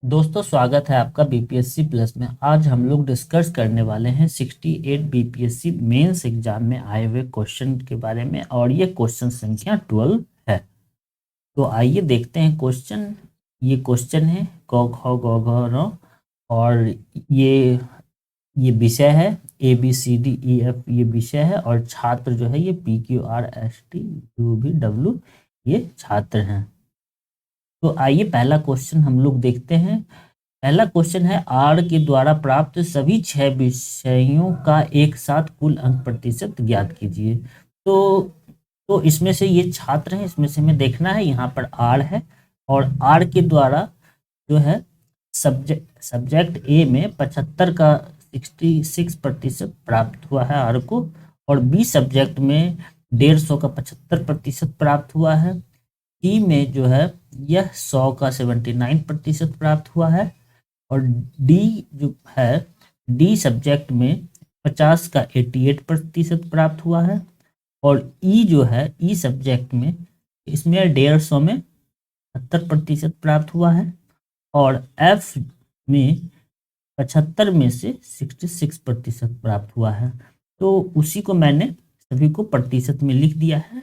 दोस्तों स्वागत है आपका बीपीएससी प्लस में। आज हम लोग डिस्कस करने वाले हैं 68 बीपीएससी मेंस एग्जाम में आए हुए क्वेश्चन के बारे में और ये क्वेश्चन संख्या 12 है। तो आइए देखते हैं क्वेश्चन। ये क्वेश्चन है क ख ग घ र और ये विषय है ABCDEF, ये विषय है और छात्र जो है ये PQRSTUVW ये छात्र हैं। तो आइए पहला क्वेश्चन हम लोग देखते हैं। पहला क्वेश्चन है आर के द्वारा प्राप्त सभी 6 विषयों का एक साथ कुल अंक प्रतिशत ज्ञात कीजिए। तो इसमें से ये छात्र हैं, इसमें से हमें देखना है। यहाँ पर आर है और आर के द्वारा जो है सब्जेक्ट ए में 75 का 66% प्राप्त हुआ है आर को, और बी सब्जेक्ट में 150 का 75% प्राप्त हुआ है। सी में जो है यह 100 का 79% प्राप्त हुआ है, और डी जो है डी सब्जेक्ट में 50 का 88% प्राप्त हुआ है, और ई जो है ई सब्जेक्ट में इसमें 150 में 70% प्राप्त हुआ है, और एफ में 75 में से 66% प्राप्त हुआ है। तो उसी को मैंने सभी को प्रतिशत में लिख दिया है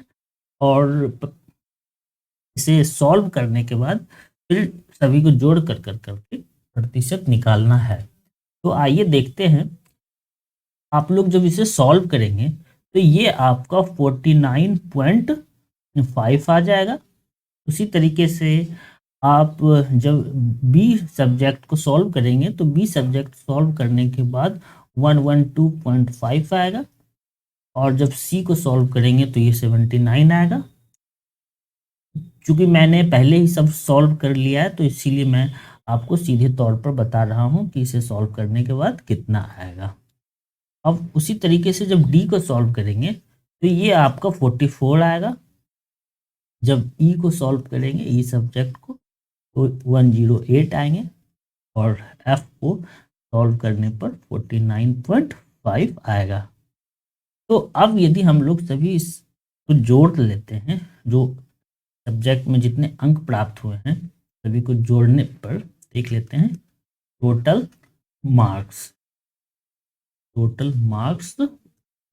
और इसे सॉल्व करने के बाद फिर सभी को जोड़ कर करके प्रतिशत निकालना है। तो आइए देखते हैं। आप लोग जब इसे सॉल्व करेंगे तो ये आपका 49.5 आ जाएगा। उसी तरीके से आप जब बी सब्जेक्ट को सॉल्व करेंगे तो बी सब्जेक्ट सॉल्व करने के बाद 112.5 आएगा, और जब सी को सॉल्व करेंगे तो ये 79 आएगा। चूंकि मैंने पहले ही सब सॉल्व कर लिया है तो इसीलिए मैं आपको सीधे तौर पर बता रहा हूं कि इसे सॉल्व करने के बाद कितना आएगा। अब उसी तरीके से जब डी को सॉल्व करेंगे तो ये आपका 44 आएगा। जब ई को सॉल्व करेंगे ई सब्जेक्ट को तो 108 आएंगे, और एफ को सॉल्व करने पर 49.5 आएगा। तो अब यदि हम लोग सभी इसको जोड़ लेते हैं, जो सब्जेक्ट में जितने अंक प्राप्त हुए हैं सभी को जोड़ने पर देख लेते हैं टोटल मार्क्स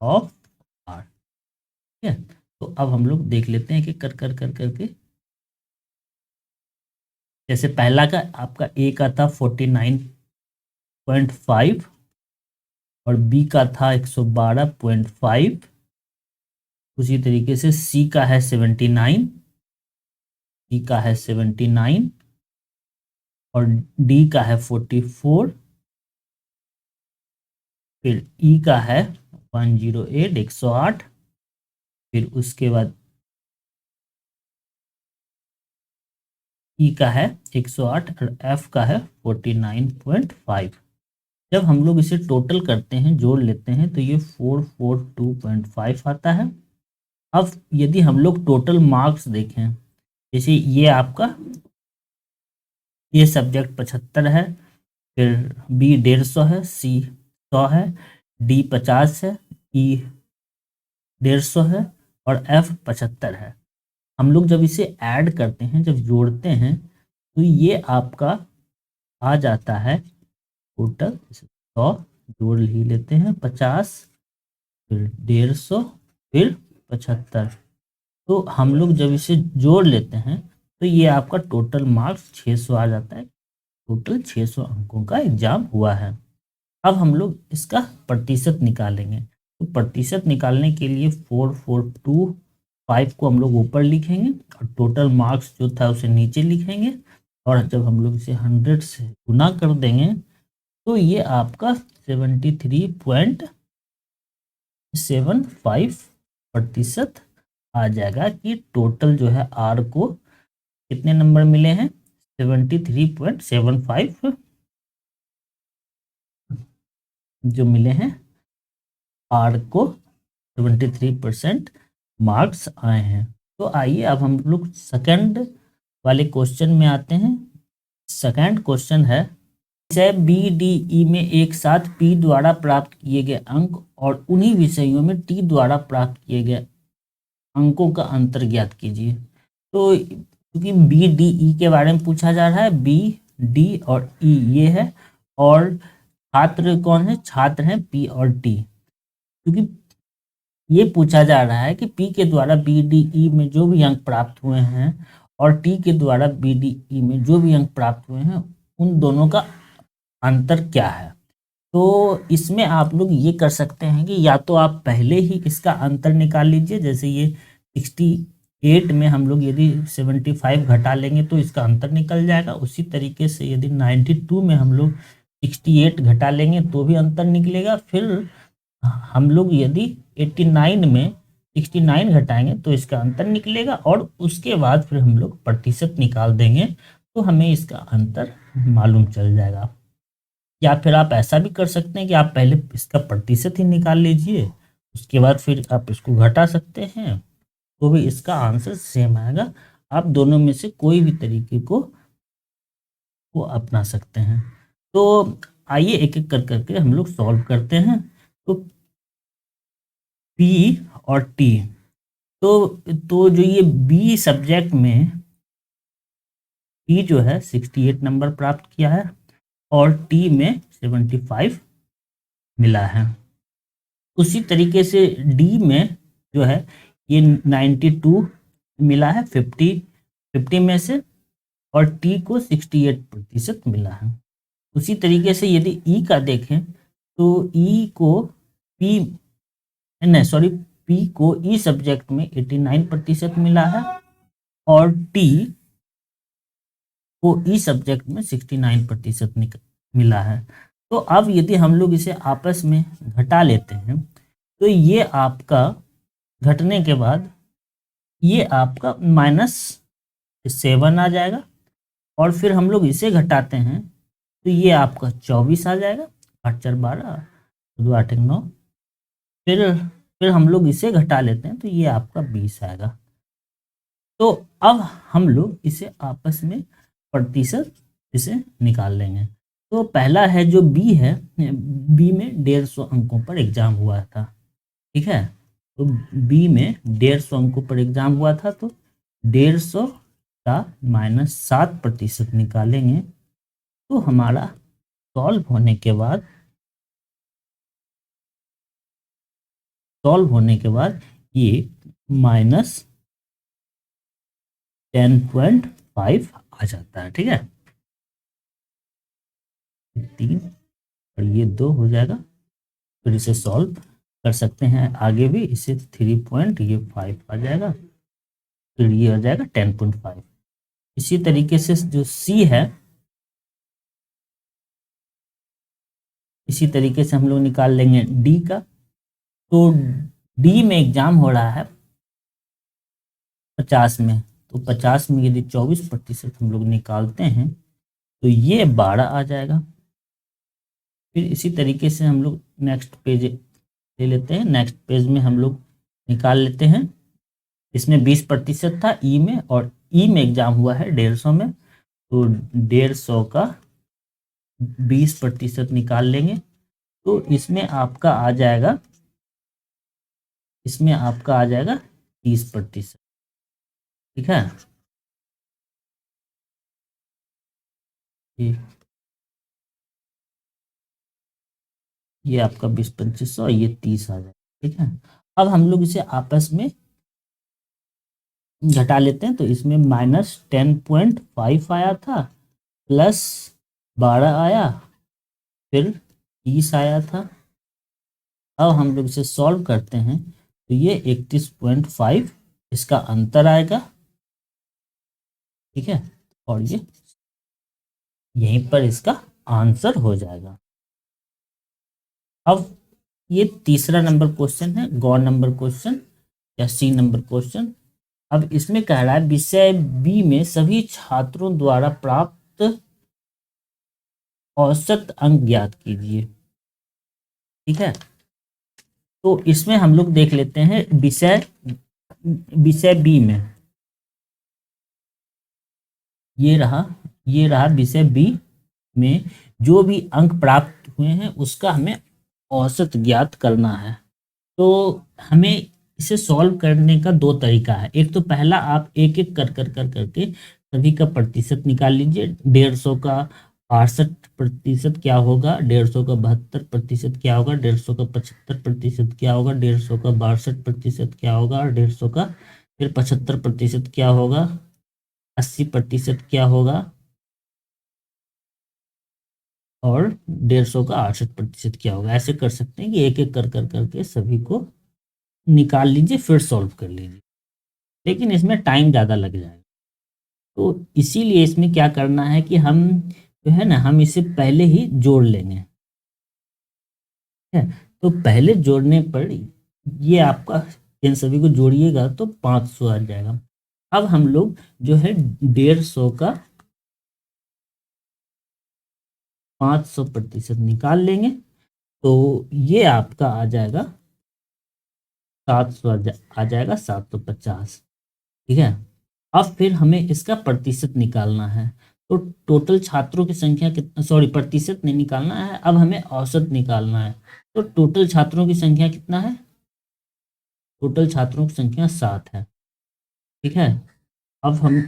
ऑफ आर। ठीक है, तो अब हम लोग देख लेते हैं कि कर करके जैसे पहला का आपका ए का था 49.5 और बी का था 112.5। उसी तरीके से सी का है 79, डी का है 79 और डी का है 44, फिर ई का है 108 108, फिर उसके बाद ई का है 108 और एफ का है 49.5। जब हम लोग इसे टोटल करते हैं, जोड़ लेते हैं, तो ये 442.5 आता है। अब यदि हम लोग टोटल मार्क्स देखें, जैसे ये आपका ये सब्जेक्ट 75 है, फिर बी 150 है, सी 100 है, डी 50 है, ई 150 है और एफ 75 है। हम लोग जब इसे ऐड करते हैं, जब जोड़ते हैं, तो ये आपका आ जाता है टोटल 100 जोड़ ही लेते हैं, 50 फिर 150 फिर 75। तो हम लोग जब इसे जोड़ लेते हैं तो ये आपका टोटल मार्क्स 600 आ जाता है। टोटल 600 अंकों का एग्जाम हुआ है। अब हम लोग इसका प्रतिशत निकालेंगे। तो प्रतिशत निकालने के लिए 4425 को हम लोग ऊपर लिखेंगे और टोटल मार्क्स जो था उसे नीचे लिखेंगे, और जब हम लोग इसे 100 से गुना कर देंगे तो ये आपका 73.75% आ जाएगा कि टोटल जो है आर को कितने नंबर मिले हैं, 73.75 जो मिले हैं आर को 73% मार्क्स आए हैं। तो आइए अब हम लोग सेकंड वाले क्वेश्चन में आते हैं। सेकंड क्वेश्चन है विषय बी डी ई में एक साथ पी द्वारा प्राप्त किए गए अंक और उन्हीं विषयों में टी द्वारा प्राप्त किए गए अंकों का अंतर ज्ञात कीजिए। तो क्योंकि बी डी ई के बारे में पूछा जा रहा है, बी डी और ई ये है, और छात्र कौन है, छात्र हैं पी और टी। क्योंकि ये पूछा जा रहा है कि पी के द्वारा बी डी ई में जो भी अंक प्राप्त हुए हैं और टी के द्वारा बी डी ई में जो भी अंक प्राप्त हुए हैं उन दोनों का अंतर क्या है। तो इसमें आप लोग ये कर सकते हैं कि या तो आप पहले ही इसका अंतर निकाल लीजिए, जैसे ये 68 में हम लोग यदि 75 घटा लेंगे तो इसका अंतर निकल जाएगा। उसी तरीके से यदि 92 में हम लोग 68 घटा लेंगे तो भी अंतर निकलेगा। फिर हम लोग यदि 89 में 69 घटाएंगे तो इसका अंतर निकलेगा, और उसके बाद फिर हम लोग प्रतिशत निकाल देंगे तो हमें इसका अंतर मालूम चल जाएगा। या फिर आप ऐसा भी कर सकते हैं कि आप पहले इसका प्रतिशत ही निकाल लीजिए, उसके बाद फिर आप इसको घटा सकते हैं, तो भी इसका आंसर सेम आएगा। आप दोनों में से कोई भी तरीके को अपना सकते हैं। तो आइए एक एक कर करके हम लोग सॉल्व करते हैं। तो पी और टी, तो जो ये बी सब्जेक्ट में पी जो है 68 नंबर प्राप्त किया है और टी में 75 मिला है। उसी तरीके से डी में जो है ये 92 मिला है 50 में से, और टी को 68% मिला है। उसी तरीके से यदि ई का देखें तो ई को पी को ई सब्जेक्ट में 89% मिला है और टी को ई सब्जेक्ट में 69% मिला है। तो अब यदि हम लोग इसे आपस में घटा लेते हैं तो ये आपका घटने के बाद ये आपका -7 आ जाएगा, और फिर हम लोग इसे घटाते हैं तो ये आपका 24 आ जाएगा, 8 4 12 2 8 1 9। फिर हम लोग इसे घटा लेते हैं तो ये आपका 20 आएगा। तो अब हम लोग इसे आपस में प्रतिशत इसे निकाल लेंगे। तो पहला है जो बी है, बी में 150 अंकों पर एग्जाम हुआ था, ठीक है। तो बी में 150 अंकों पर एग्जाम हुआ था, तो 150 का -7% निकालेंगे तो हमारा सॉल्व होने के बाद ये -10.5 आ जाता है, ठीक है। 3 और ये 2 हो जाएगा। फिर इसे सॉल्व कर सकते हैं आगे भी, इसे 3.5 आ जाएगा, फिर ये आ जाएगा 10.5। इसी तरीके से जो सी है, इसी तरीके से हम लोग निकाल लेंगे डी का। तो डी में एग्जाम हो रहा है 50 में, तो 50 में यदि 24% हम लोग निकालते हैं तो ये 12 आ जाएगा। फिर इसी तरीके से हम लोग नेक्स्ट पेज ले लेते हैं। नेक्स्ट पेज में हम लोग निकाल लेते हैं, इसमें 20% था ई में, और ई में एग्जाम हुआ है 150 में, तो 150 का 20% निकाल लेंगे तो इसमें आपका आ जाएगा 30%, ठीक है। ये आपका 20-2500, ये 30 आ जाएगा, ठीक है। अब हम लोग इसे आपस में घटा लेते हैं, तो इसमें -10.5 आया था, +12 आया, फिर 30 आया था। अब हम लोग इसे सॉल्व करते हैं तो ये 31.5 इसका अंतर आएगा, ठीक है, और ये यहीं पर इसका आंसर हो जाएगा। अब ये तीसरा नंबर क्वेश्चन है, गौर नंबर क्वेश्चन या सी नंबर क्वेश्चन। अब इसमें कह रहा है विषय बी में सभी छात्रों द्वारा प्राप्त औसत अंक ज्ञात कीजिए, ठीक है। तो इसमें हम लोग देख लेते हैं विषय बी में, ये रहा विषय बी में जो भी अंक प्राप्त हुए हैं उसका हमें औसत ज्ञात करना है। तो हमें इसे सॉल्व करने का 2 तरीका है। एक तो पहला आप एक एक करके सभी का प्रतिशत निकाल लीजिए। 150 का 62% क्या होगा, 150 का 72% क्या होगा, 150 का 75% क्या होगा, 150 का 62% क्या होगा, और 150 का फिर 75% क्या होगा, 80% क्या होगा, और 150 का 68% क्या होगा। ऐसे कर सकते हैं कि एक एक कर कर करके सभी को निकाल लीजिए, फिर सॉल्व कर लीजिए, लेकिन इसमें टाइम ज़्यादा लग जाएगा। तो इसीलिए इसमें क्या करना है कि हम जो है ना, हम इसे पहले ही जोड़ लेंगे। है, तो पहले जोड़ने पर ये आपका, इन सभी को जोड़िएगा तो 500 आ जाएगा। अब हम लोग जो है 150 का 500% निकाल लेंगे, तो ये आपका आ जाएगा 700, आ जाएगा 750। ठीक है, अब फिर हमें इसका प्रतिशत निकालना है। तो टोटल छात्रों की संख्या कितना, सॉरी प्रतिशत नहीं निकालना है, अब हमें औसत निकालना है। तो टोटल छात्रों की संख्या कितना है, टोटल छात्रों की संख्या 7 है। ठीक है, अब हम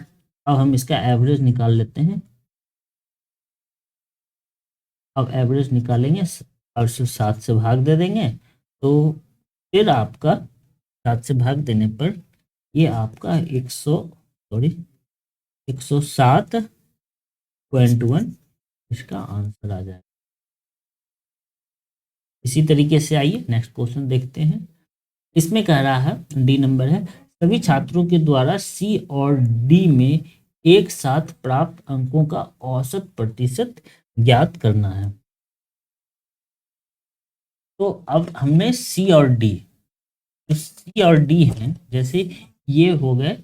अब हम इसका एवरेज निकाल लेते हैं। अब एवरेज निकालेंगे और उसको 7 से भाग दे देंगे, तो फिर आपका 7 से भाग देने पर ये आपका 107.1 इसका आंसर आ जाएगा। इसी तरीके से आइए नेक्स्ट क्वेश्चन देखते हैं। इसमें कह रहा है, डी नंबर है, सभी छात्रों के द्वारा सी और डी में एक साथ प्राप्त अंकों का औसत प्रतिशत ज्ञात करना है। तो अब हमें सी और डी, जो सी और डी हैं, जैसे ये हो गए,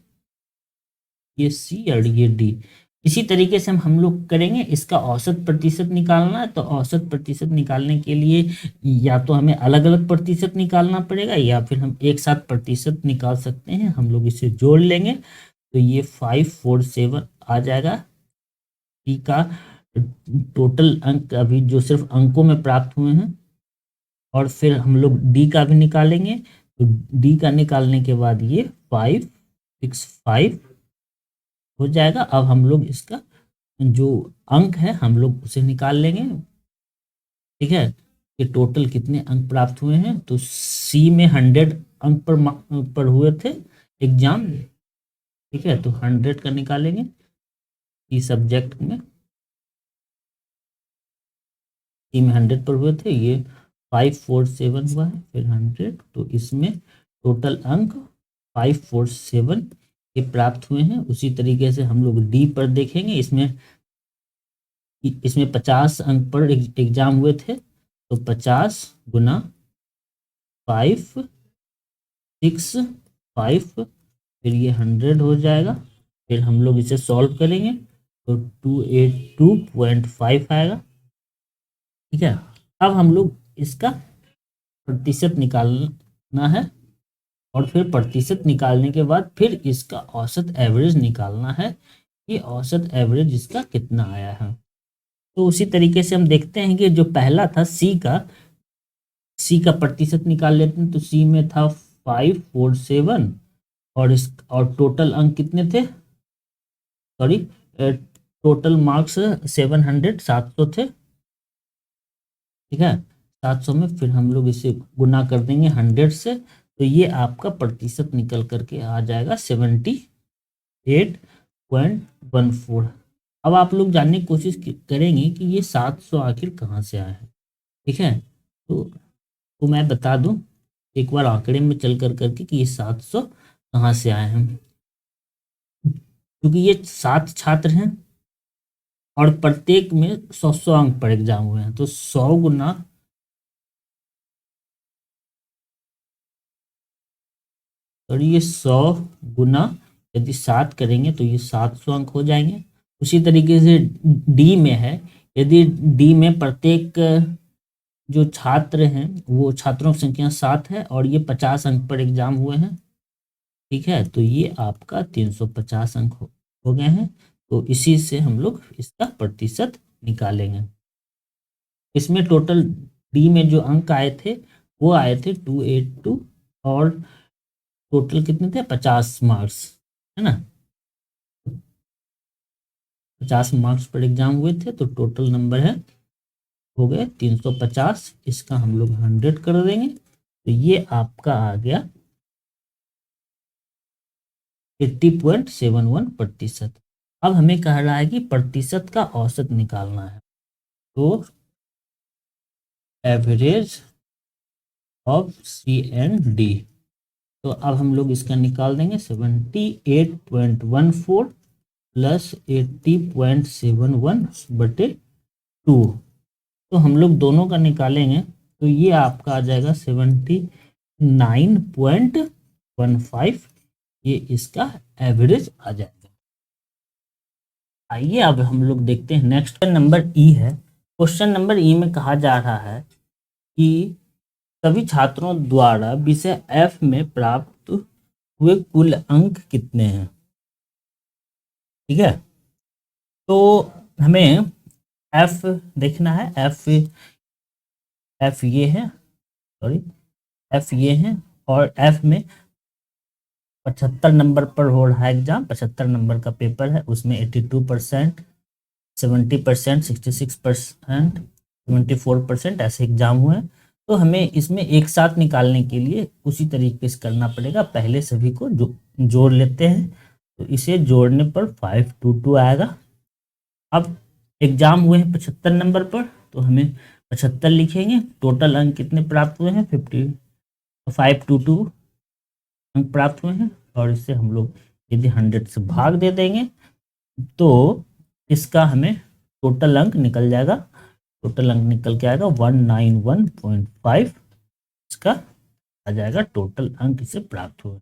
ये सी और ये डी, इसी तरीके से हम लोग करेंगे। इसका औसत प्रतिशत निकालना है, तो औसत प्रतिशत निकालने के लिए या तो हमें अलग अलग प्रतिशत निकालना पड़ेगा, या फिर हम एक साथ प्रतिशत निकाल सकते हैं। हम लोग इसे जोड़ लेंगे, तो ये 547 आ जाएगा। डी का टोटल अंक अभी जो सिर्फ अंकों में प्राप्त हुए हैं, और फिर हम लोग डी का भी निकालेंगे। तो डी का निकालने के बाद ये 565 हो जाएगा। अब हम लोग इसका जो अंक है हम लोग उसे निकाल लेंगे। ठीक है, कि टोटल कितने अंक प्राप्त हुए हैं, तो सी में 100 अंक पर हुए थे एग्जाम। ठीक है, तो 100 का निकालेंगे, ई सब्जेक्ट में सी में 100 पर हुए थे, ये 547 हुआ है, फिर 100, तो इसमें टोटल अंक 547 ये प्राप्त हुए हैं। उसी तरीके से हम लोग डी पर देखेंगे, इसमें 50 अंक पर एग्जाम हुए थे, तो 50 गुना 565, फिर ये 100 हो जाएगा। फिर हम लोग इसे सॉल्व करेंगे, तो 282.5 आएगा। ठीक है, अब हम लोग इसका प्रतिशत निकालना है, और फिर प्रतिशत निकालने के बाद फिर इसका औसत एवरेज निकालना है कि औसत एवरेज इसका कितना आया है। तो उसी तरीके से हम देखते हैं कि जो पहला था सी का प्रतिशत निकाल लेते हैं। तो सी में था 547, और टोटल अंक कितने थे, सॉरी टोटल मार्क्स 700 थे। ठीक है, 700 में फिर हम लोग इसे गुना कर देंगे 100 से, तो ये आपका प्रतिशत निकल करके आ जाएगा 78.14। अब आप लोग जानने की कोशिश करेंगे कि ये 700 आखिर कहाँ से आया है। ठीक है, तो मैं बता दूं एक बार आंकड़े में चल कर करके कि ये 700 कहाँ से आए हैं। क्योंकि ये 7 छात्र हैं, और प्रत्येक में 100 अंक पर एग्जाम हुए हैं, तो 100 गुना, और ये 100 गुना यदि 7 करेंगे तो ये 700 अंक हो जाएंगे। उसी तरीके से डी में है, यदि डी में प्रत्येक जो छात्र हैं वो छात्रों की संख्या 7 है, और ये 50 अंक पर एग्जाम हुए हैं। ठीक है, तो ये आपका 350 अंक हो गए हैं। तो इसी से हम लोग इसका प्रतिशत निकालेंगे। इसमें टोटल डी में जो अंक आए थे वो आए थे 282, और टोटल कितने थे, 50 मार्क्स, है ना। 50 मार्क्स पर एग्जाम हुए थे, तो टोटल नंबर है हो गए 350। इसका हम लोग 100 कर देंगे, तो ये आपका आ गया 80.71%। अब हमें कह रहा है कि प्रतिशत का औसत निकालना है, तो average of c and d. तो अब हम लोग इसका निकाल देंगे 78.14 प्लस 80.71 बटे 2। तो हम लोग दोनों का निकालेंगे, तो ये आपका आ जाएगा 79.15। ये इसका एवरेज आ जाएगा। आइए अब हम लोग देखते हैं नेक्स्ट नंबर ई है। क्वेश्चन नंबर ई में कहा जा रहा है कि सभी छात्रों द्वारा विषय एफ में प्राप्त हुए कुल अंक कितने हैं। ठीक है, तो हमें एफ देखना है। एफ ये है, सॉरी एफ ये है, और एफ में 75 नंबर पर हो रहा है एग्जाम। 75 नंबर का पेपर है, उसमें 82%, 70%, 66%, 74% ऐसे एग्जाम हुए हैं। तो हमें इसमें एक साथ निकालने के लिए उसी तरीके से करना पड़ेगा। पहले सभी को जोड़ लेते हैं, तो इसे जोड़ने पर 522 आएगा। अब एग्जाम हुए हैं 75 नंबर पर, तो हमें 75 लिखेंगे। टोटल अंक कितने प्राप्त हुए हैं 522 अंक प्राप्त हुए हैं, और इससे हम लोग यदि 100 से भाग दे देंगे तो इसका हमें टोटल अंक निकल जाएगा। टोटल अंक निकल के आएगा 191.5। इसका आ जाएगा टोटल अंक इसे प्राप्त हुआ।